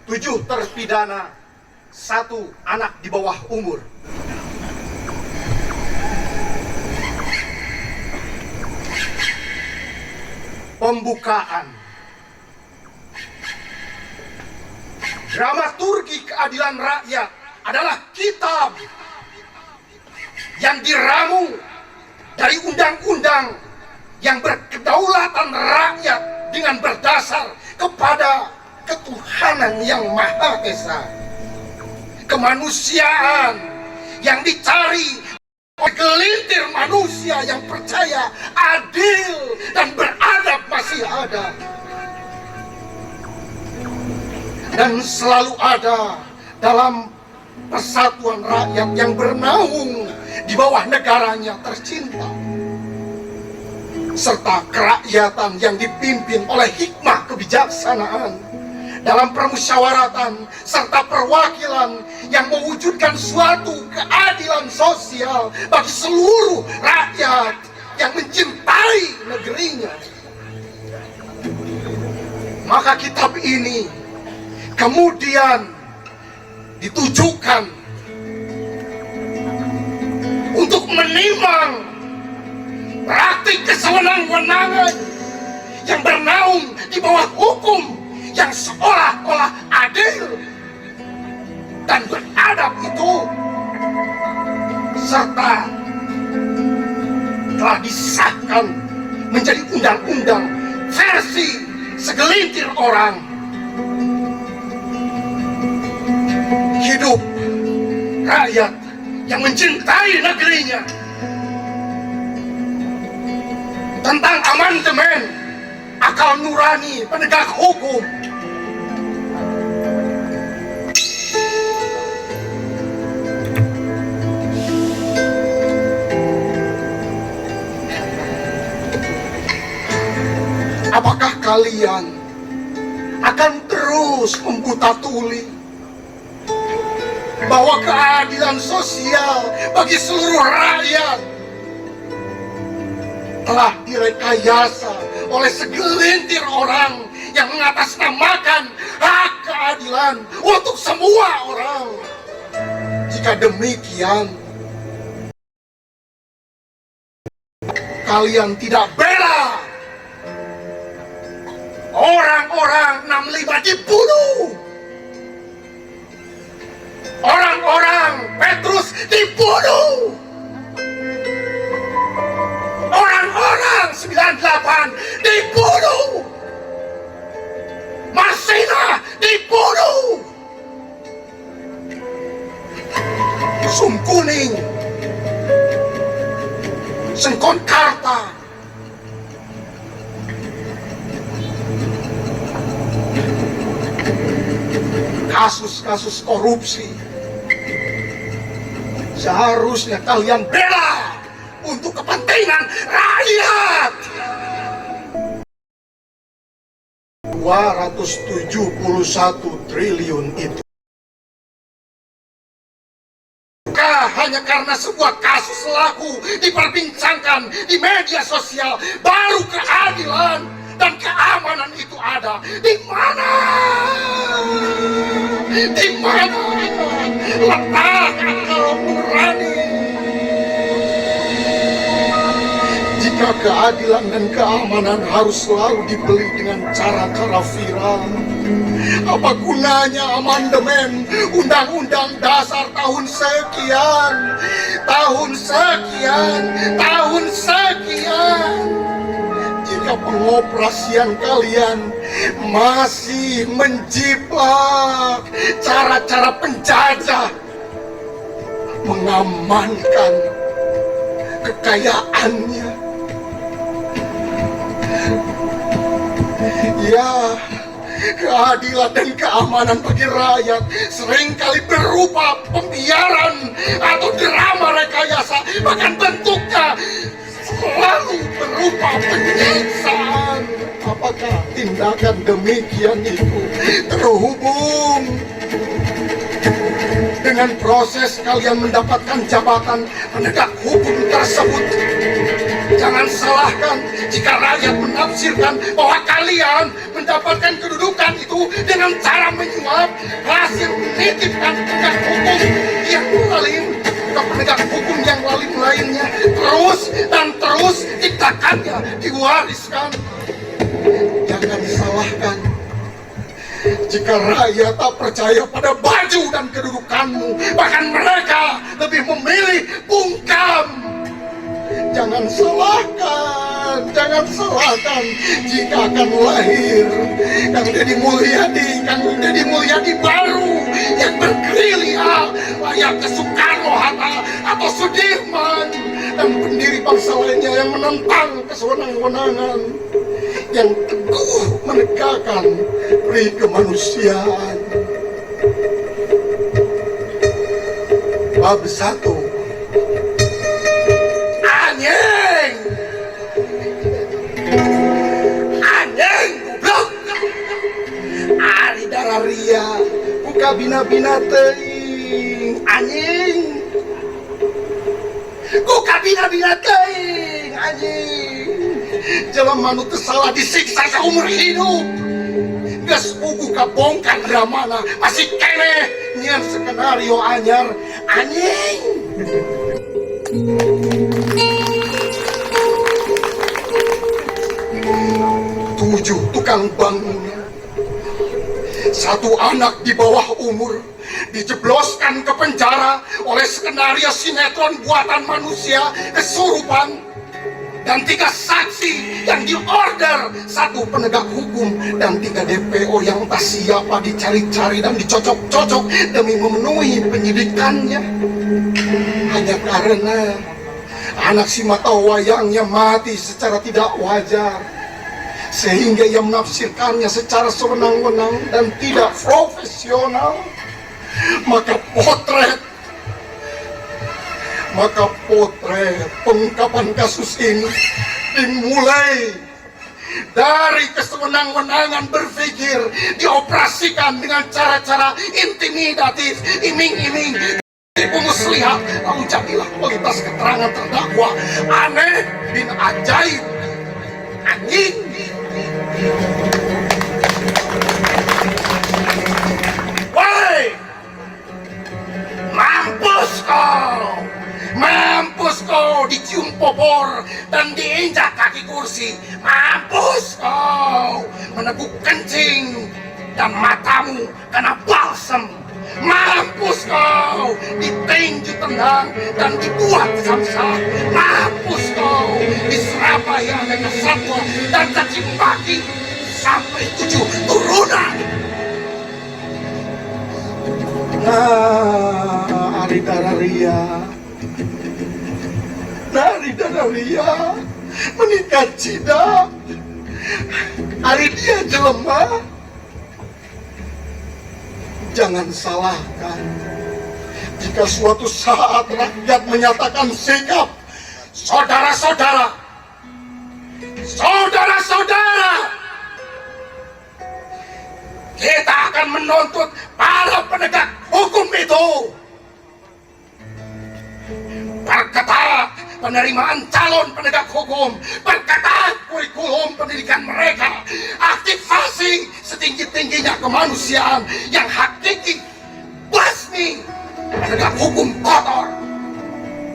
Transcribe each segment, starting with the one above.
7 terpidana, 1 anak di bawah umur. Pembukaan. Dramaturgi keadilan rakyat adalah kitab yang diramu dari undang-undang yang berkedaulatan rakyat dengan berdasar kepada ketuhanan yang Maha Esa. Kemanusiaan yang dicari oleh gelintir manusia yang percaya adil dan beradab masih ada. Dan selalu ada dalam persatuan rakyat yang bernaung di bawah negaranya tercinta, serta kerakyatan yang dipimpin oleh hikmah kebijaksanaan dalam permusyawaratan serta perwakilan yang mewujudkan suatu keadilan sosial bagi seluruh rakyat yang mencintai negerinya. Maka kitab ini kemudian ditujukan untuk menimang praktik kesewenang-wenangan yang bernaung di bawah hukum yang seolah-olah adil dan beradab itu, serta telah disahkan menjadi undang-undang versi segelintir orang. Hidup rakyat yang mencintai negerinya. Tentang amandemen akal nurani penegak hukum. Apakah kalian akan terus membuta tuli bahwa keadilan sosial bagi seluruh rakyat telah direkayasa oleh segelintir orang yang mengatasnamakan hak keadilan untuk semua orang? Jika demikian, kalian tidak bela orang-orang 65 dibunuh, orang-orang Petrus dibunuh, orang-orang 98 dibunuh, Masina dibunuh, Sum Kuning, Sengkonkarta, kasus-kasus korupsi seharusnya kalian bela untuk kepentingan rakyat. 271 triliun itu hanya karena sebuah kasus laku diperbincangkan di media sosial, baru keadilan dan keamanan itu ada. Di mana? Di mana letak akal nurani? Jika keadilan dan keamanan harus selalu dibeli dengan cara-cara viral, apa gunanya amandemen Undang-Undang Dasar tahun sekian, tahun sekian, tahun sekian, jika pengoperasian kalian masih menjiplak cara-cara penjajah mengamankan kekayaannya? Ya, keadilan dan keamanan bagi rakyat seringkali berupa pembiaran atau drama rekayasa, bahkan bentuknya selalu berupa penyiksaan. Apakah tindakan demikian itu terhubung dengan proses kalian mendapatkan jabatan penegak hukum tersebut? Jangan salahkan jika rakyat menafsirkan bahwa kalian mendapatkan kedudukan itu dengan cara menyuap hasil menitipkan penegak hukum yang lalim ke penegak hukum yang lalim lainnya, terus dan terus tindakannya diwariskan. Jangan disalahkan jika rakyat tak percaya pada baju dan kedudukanmu, bahkan mereka lebih memilih bungkam. Jangan salahkan jika akan lahir Kang Deddy Mulyadi baru yang bergerilya layaknya Soekarno-Hatta atau Sudirman dan pendiri bangsa lainnya yang menentang kesewenang-wenangan, yang teguh menegakkan pri kemanusiaan. Bab 1. Anjing goblok. Ari dararia buka bina-bina teuing anjing. Buka bina-bina teuing anjing. Jelema nu teu salah disiksa saumur hidup. Geus pugu kabongkar dramana masih keneh nyian skenario anyar anjing. 7 tukang bangunan, 1 anak di bawah umur dijebloskan ke penjara oleh skenario sinetron buatan manusia kesurupan, dan 3 saksi yang diorder 1 penegak hukum dan 3 DPO yang tak siapa dicari-cari dan dicocok-cocok demi memenuhi penyidikannya, hanya karena anak si mata wayangnya mati secara tidak wajar, sehingga ia menafsirkannya secara sewenang-wenang dan tidak profesional. Maka potret pengungkapan kasus ini dimulai dari kesewenang-wenangan berpikir, dioperasikan dengan cara-cara intimidatif, iming-iming, tipu muslihat, lalu jadilah kualitas keterangan terdakwa aneh bin ajaib anjing. Woi, mampus kau dicium popor dan diinjak kaki kursi, mampus kau meneguk kencing dan matamu kena balsem, mampus kau ditinju tendang dan dibuat samsak, mampus kau diserapai oleh kesatwa dan caci maki sampai 7 turunan. Ari dararia menikah cida, ari dia jelema. Jangan salahkan jika suatu saat rakyat menyatakan sikap. Saudara-saudara, kita akan menuntut para penegak hukum itu. Perketat penerimaan calon penegak hukum, perketat kurikulum pendidikan mereka, aktivasi setinggi-tingginya kemanusiaan yang hakiki, basmi penegak hukum kotor,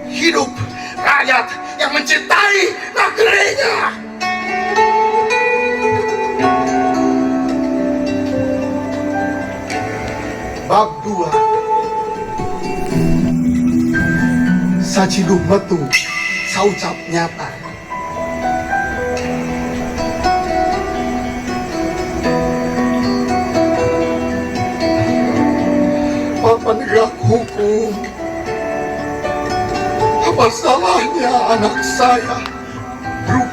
hidup rakyat yang mencintai negerinya. Bab 2. Saciduk metu saucap nyata. Pak penegak hukum, apa salahnya anak saya? Bruk,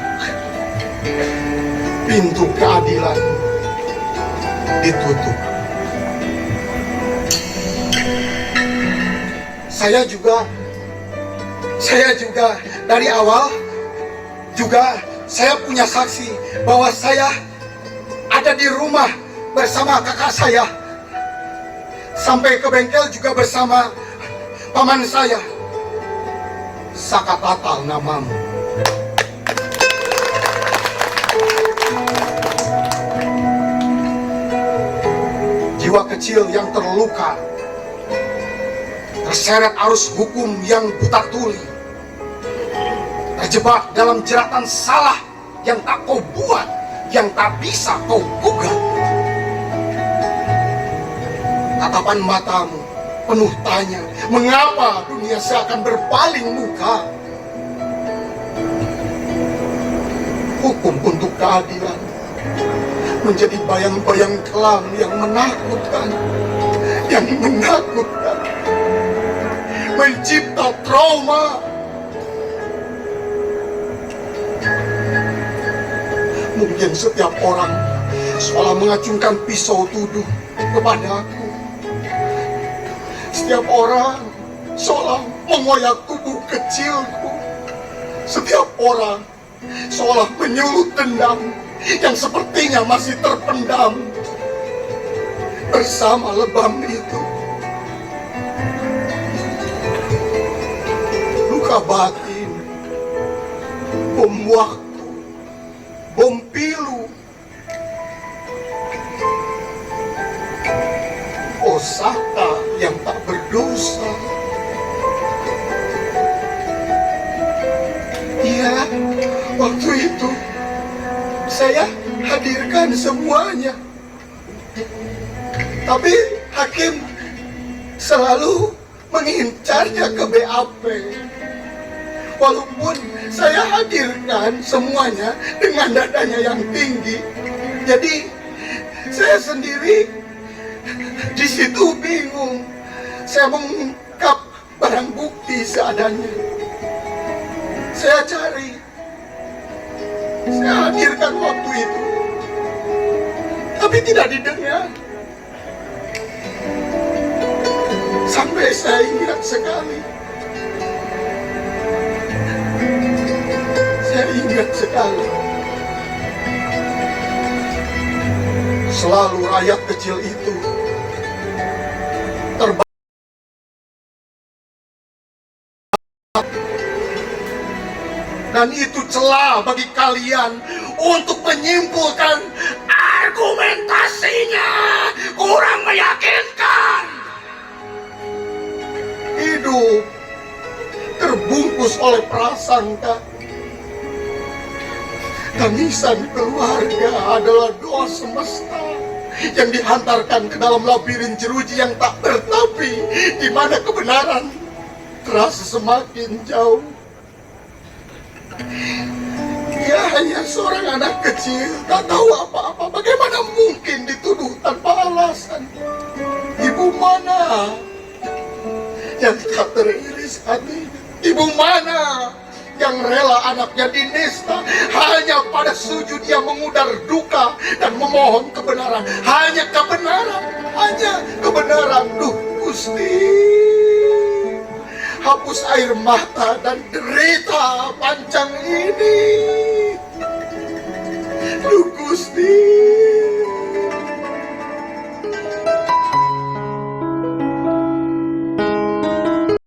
pintu keadilan ditutup. Saya juga dari awal juga saya punya saksi bahwa saya ada di rumah bersama kakak saya, sampai ke bengkel juga bersama paman saya. Sakatatal namamu. jiwa kecil yang terluka, terseret arus hukum yang buta tuli, terjebak dalam jeratan salah yang tak kau buat, yang tak bisa kau gugat. Tatapan matamu penuh tanya, mengapa dunia seakan berpaling muka? Hukum untuk keadilan menjadi bayang-bayang kelam yang menakutkan, mencipta trauma. Mungkin setiap orang seolah mengacungkan pisau tuduh kepada aku. Setiap orang seolah mengoyak tubuh kecilku. Setiap orang seolah menyulut dendam yang sepertinya masih terpendam bersama lebam itu. Luka batin, bom waktu, bom pilu, osaka yang tak berdosa. Iya, waktu itu saya hadirkan semuanya. Tapi hakim selalu mengincarnya ke BAP. Walaupun saya hadirkan semuanya dengan dadanya yang tinggi. Jadi saya sendiri di situ bingung. Saya mengungkap barang bukti seadanya. Saya cari, saya hadirkan waktu itu, tapi tidak didengar. Sampai saya ingat sekali, selalu rakyat kecil itu terbang. Dan itu celah bagi kalian untuk menyimpulkan argumentasinya kurang meyakinkan. Hidup terbungkus oleh prasangka. Tangisan keluarga adalah doa semesta yang dihantarkan ke dalam labirin jeruji yang tak bertapi, di mana kebenaran terasa semakin jauh. Dia hanya seorang anak kecil, tak tahu apa-apa. Bagaimana mungkin dituduh tanpa alasan? Ibu mana yang tak teriris hati? Ibu mana yang rela anaknya dinista hanya pada sujud dia mengudar duka dan memohon kebenaran? Hanya kebenaran. Duh Gusti, hapus air mata dan derita panjang ini. Duh Gusti,